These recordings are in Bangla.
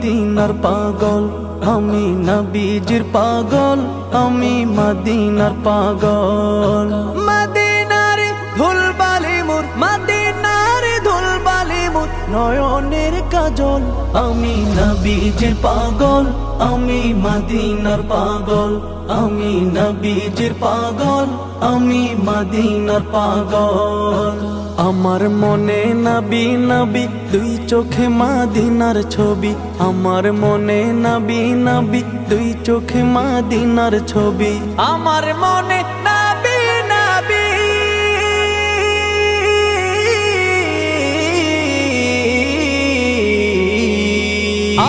মদিনার পাগল, আমি নবীজির পাগল, আমি মদিনার পাগল। মদিনার ধুলবালি মোর, মদিনার ধুলবালি মোর নয়নের কাজল, আমি নবীজির পাগল, আমি মদিনার পাগল, আমি নবীজির পাগল, আমি মদিনার পাগল। আমার মনে নবী নবী দুই চোখে মদিনার ছবি, আমার মনে নবী নবী দুই চোখে মদিনার ছবি, আমার মনে নবী নবী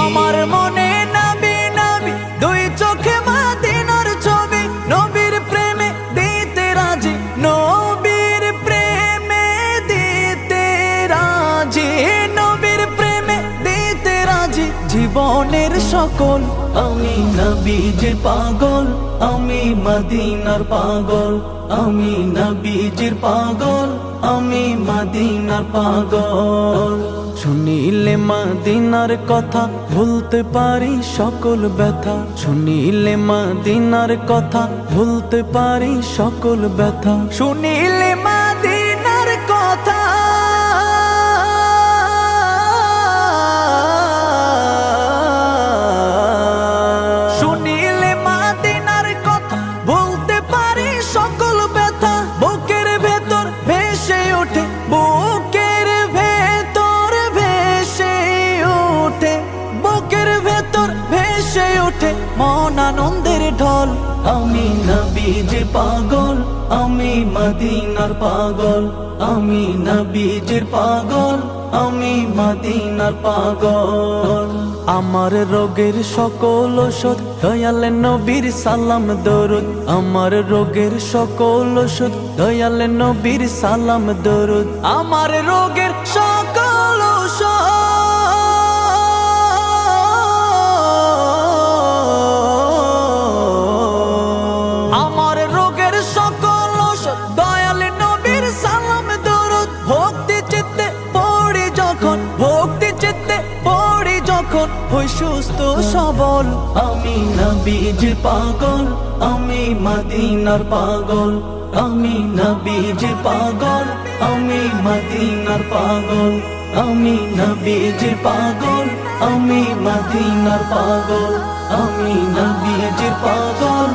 আমার মনে নবী নবী দুই চোখে মদিনার ছবি, নবীর প্রেমে দিতে রাজি, নবীর প্রেমে দিতে রাজি, নবীর প্রেমে দিতে রাজি জীবনের সকল, আমি নবীজির পাগল, আমি মদিনার পাগল, আমি নবীজির পাগল, আমি মদিনার পাগল। শুনিলে মদিনার কথা ভুলতে পারি সকল ব্যথা, শুনিলে মদিনার কথা ভুলতে পারি সকল ব্যথা, শুনিলে মদিনার কথা শুনিলে মদিনার কথা ভুলতে পারি সকল ব্যথা, বুকের ভেতর ভেসে ওঠে, বুকের ভেতর ভেসে ওঠে, বুকের ভেতর ভেসে ওঠে মন আনন্দের ঢল, আমি নবীজির পাগল, আমি মদিনার পাগল, আমি নবীজির পাগল, আমি মদিনার পাগল। আমার রোগের সকল ওষুধ দয়াল নবীর সালাম দরুদ, আমার রোগের সকল ওষুধ দয়াল নবীর সালাম দরুদ, আমার রোগের সকল ওষুধ আমার রোগের সকল ওষুধ দয়াল নবীর সালাম দরুদ, ভক্তি চিত্তে পড়ি যখন, ভক্তি চিত্তে পড়ি যখন হই সুস্থ সবল, আমি নবীজির পাগল, আমি মদিনার পাগল, আমি নবীজির পাগল, আমি মদিনার পাগল, আমি নবীজির পাগল, আমি মদিনার পাগল, আমি নবীজির পাগল।